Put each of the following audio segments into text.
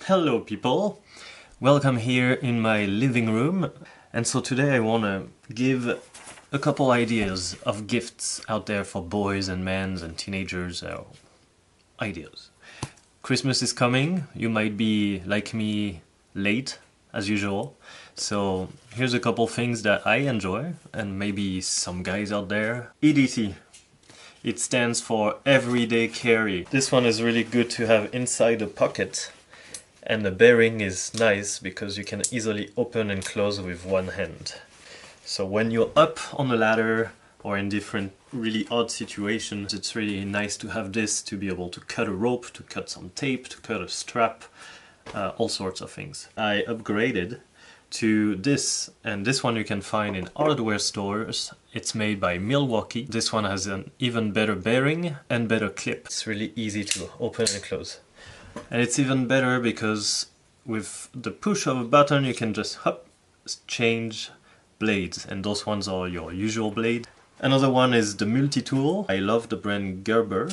Hello people, welcome here in my living room. And so today I want to give a couple ideas of gifts out there for boys and men and teenagers. Ideas. Christmas is coming, you might be like me late as usual. So here's a couple things that I enjoy and maybe some guys out there. EDC. It stands for everyday carry. This one is really good to have inside a pocket. And the bearing is nice because you can easily open and close with one hand. So when you're up on a ladder or in different really odd situations, it's really nice to have this to be able to cut a rope, to cut some tape, to cut a strap, all sorts of things. I upgraded to this, and this one you can find in hardware stores. It's made by Milwaukee. This one has an even better bearing and better clip. It's really easy to open and close. And it's even better because with the push of a button you can just change blades, and those ones are your usual blade. Another one is the multi-tool. I love the brand Gerber,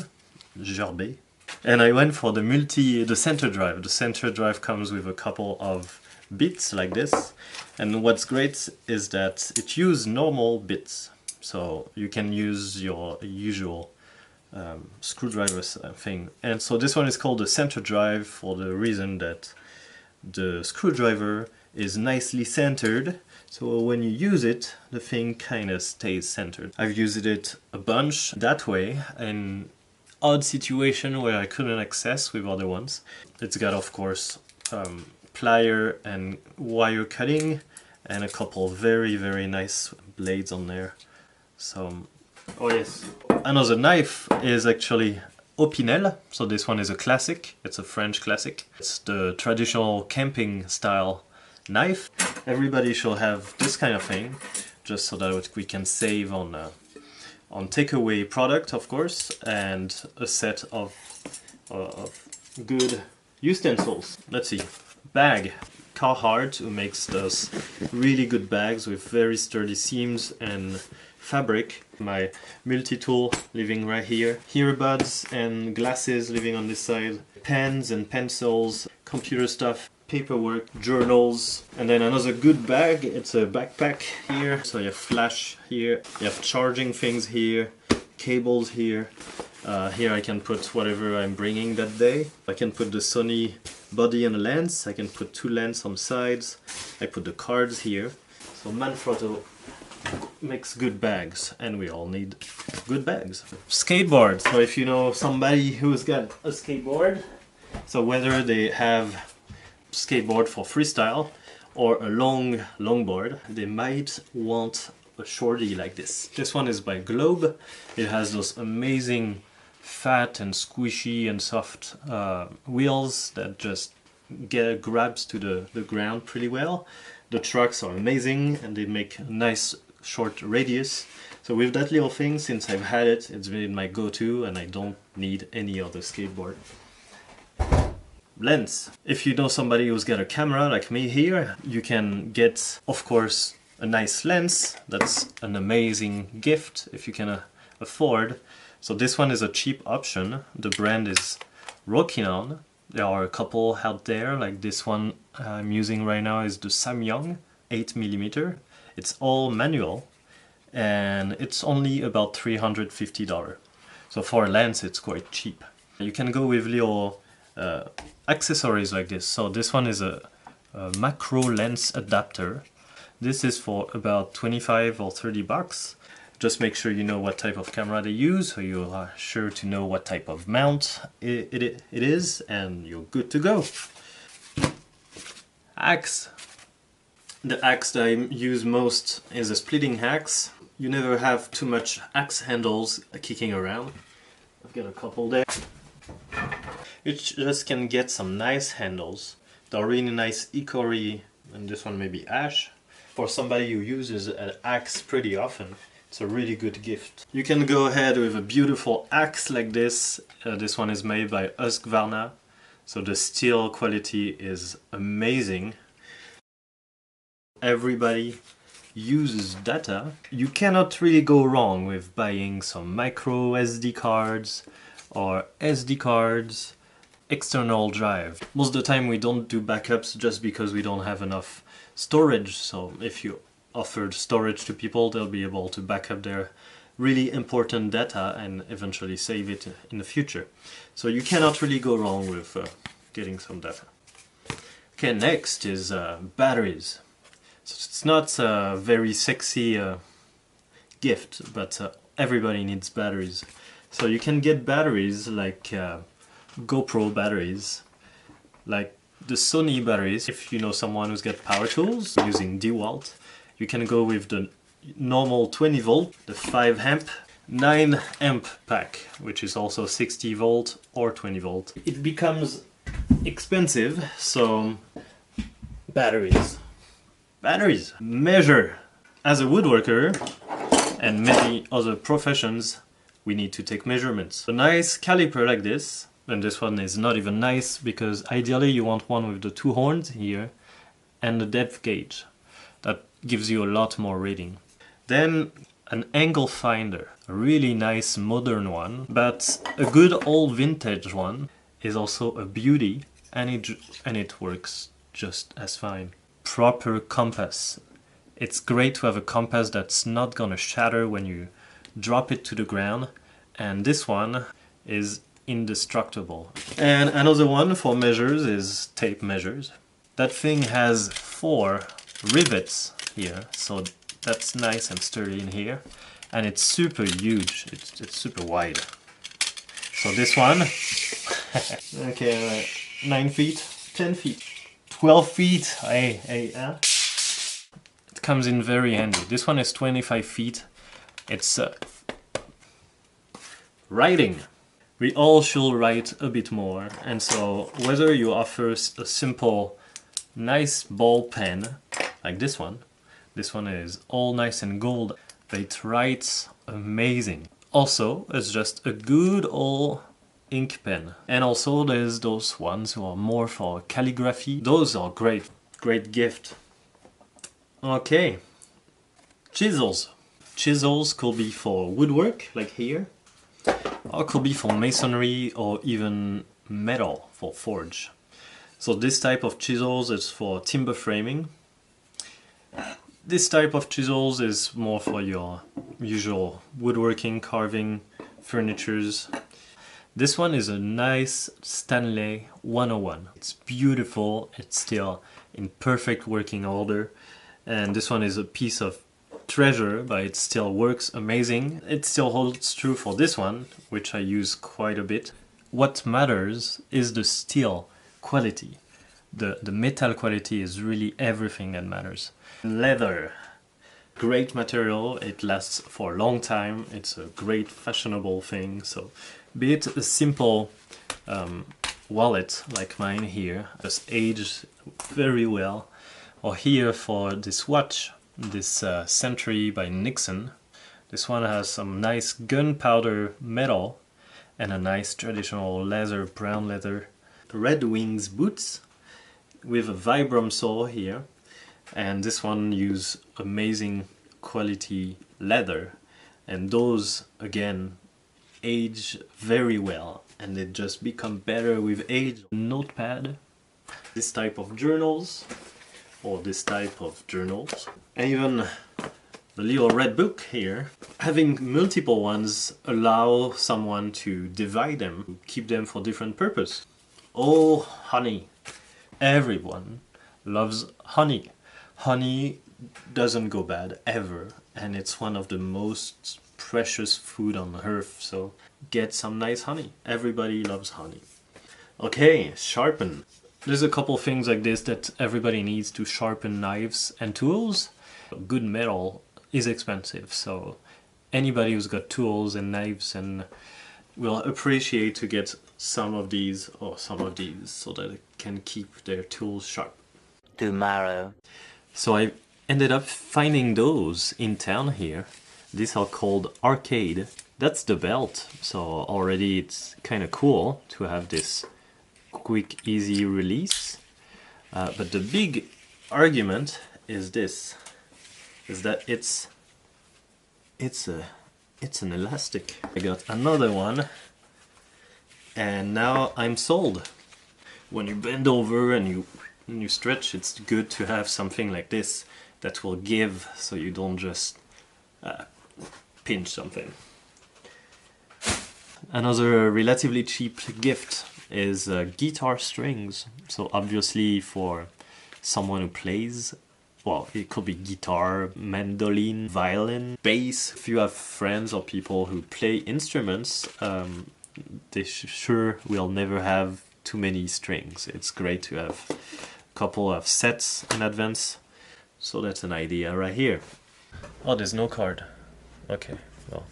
and I went for the center drive. The center drive comes with a couple of bits like this, and what's great is that it uses normal bits, so you can use your usual screwdriver thing. And so this one is called the center drive for the reason that the screwdriver is nicely centered, so when you use it the thing kind of stays centered. I've used it a bunch that way in odd situation where I couldn't access with other ones. It's got of course plier and wire cutting and a couple very nice blades on there. So oh yes. Another knife is actually Opinel, so this one is a classic, it's a French classic. It's the traditional camping style knife. Everybody should have this kind of thing, just so that we can save on takeaway product, of course, and a set of good utensils. Let's see, bag. Carhartt, who makes those really good bags with very sturdy seams and fabric. My multi-tool living right here. Earbuds and glasses living on this side. Pens and pencils, computer stuff, paperwork, journals, and then another good bag. It's a backpack here. So you have flash here, you have charging things here, cables here. Here I can put whatever I'm bringing that day. I can put the Sony body and a lens. I can put two lenses on sides. I put the cards here. So Manfrotto makes good bags, and we all need good bags. Skateboard. So if you know somebody who's got a skateboard, so whether they have skateboard for freestyle or a longboard, they might want a shorty like this. This one is by Globe. It has those amazing fat and squishy and soft wheels that just grabs to the ground pretty well. The trucks are amazing and they make a nice short radius. So with that little thing, since I've had it, it's been my go-to and I don't need any other skateboard. Lens. If you know somebody who's got a camera like me here, you can get, of course, a nice lens. That's an amazing gift if you can afford. So this one is a cheap option. The brand is Rokinon. There are a couple out there, like this one I'm using right now is the Samyang 8mm. It's all manual and it's only about $350. So for a lens it's quite cheap. You can go with little accessories like this. So this one is a macro lens adapter. This is for about 25 or 30 bucks. Just make sure you know what type of camera they use, so you are sure to know what type of mount it is, and you're good to go. Axe. The axe that I use most is a splitting axe. You never have too much axe handles kicking around. I've got a couple there. You just can get some nice handles. They're really nice hickory, and this one may be ash. For somebody who uses an axe pretty often, it's a really good gift. You can go ahead with a beautiful axe like this. This one is made by Husqvarna, so the steel quality is amazing. Everybody uses data. You cannot really go wrong with buying some micro SD cards or SD cards, external drive. Most of the time we don't do backups just because we don't have enough storage, so if you offered storage to people, they'll be able to back up their really important data and eventually save it in the future. So you cannot really go wrong with getting some data. Okay, next is batteries. So it's not a very sexy gift, but everybody needs batteries. So you can get batteries like GoPro batteries, like the Sony batteries. If you know someone who's got power tools using DeWalt, you can go with the normal 20 volt, the 5 amp, 9 amp pack, which is also 60 volt or 20 volt. It becomes expensive, so batteries. Batteries! Measure! As a woodworker and many other professions, we need to take measurements. A nice caliper like this, and this one is not even nice because ideally you want one with the 2 horns here and the depth gauge. That gives you a lot more reading. Then an angle finder, a really nice modern one, but a good old vintage one is also a beauty, and it works just as fine. Proper compass. It's great to have a compass that's not gonna shatter when you drop it to the ground, and this one is indestructible. And another one for measures is tape measures. That thing has 4 rivets here, so that's nice and sturdy in here, and it's super huge, it's super wide. So this one, okay, 9 feet, 10 feet, 12 feet, hey, it comes in very handy. This one is 25 feet. It's writing. We all should write a bit more, and so whether you offer a simple nice ball pen like this one is all nice and gold, but it writes amazing. Also, it's just a good old ink pen. And also there's those ones who are more for calligraphy. Those are great, great gift. Okay, chisels. Chisels could be for woodwork, like here, or could be for masonry or even metal for forge. So this type of chisels is for timber framing. This type of chisels is more for your usual woodworking, carving, furnitures. This one is a nice Stanley 101. It's beautiful, it's still in perfect working order. And this one is a piece of treasure, but it still works amazing. It still holds true for this one, which I use quite a bit. What matters is the steel quality. The metal quality is really everything that matters. Leather. Great material, it lasts for a long time, it's a great fashionable thing, so be it a simple wallet like mine here, just aged very well, or here for this watch, this Century by Nixon. This one has some nice gunpowder metal and a nice traditional leather, brown leather. Red Wings boots with a Vibram sole here, and this one use amazing quality leather, and those again age very well and they just become better with age. Notepad, this type of journals, or this type of journals, and even the little red book here. Having multiple ones allow someone to divide them, keep them for different purpose. Oh, honey. Everyone loves honey. Honey doesn't go bad ever, and it's one of the most precious food on earth, so get some nice honey. Everybody loves honey. Okay, sharpen. There's a couple things like this that everybody needs to sharpen knives and tools. Good metal is expensive, so anybody who's got tools and knives and will appreciate to get some of these or some of these so that they can keep their tools sharp. Tomorrow. So I ended up finding those in town here. These are called Arcade. That's the belt, so already it's kind of cool to have this quick, easy release. But the big argument is this, is that it's an elastic. I got another one, and now I'm sold. when you bend over and you stretch, it's good to have something like this that will give, so you don't just pinch something. Another relatively cheap gift is guitar strings. So obviously for someone who plays, well, it could be guitar, mandolin, violin, bass. If you have friends or people who play instruments, they sure will never have too many strings. It's great to have a couple of sets in advance. So that's an idea right here. Oh, there's no card. Okay, well.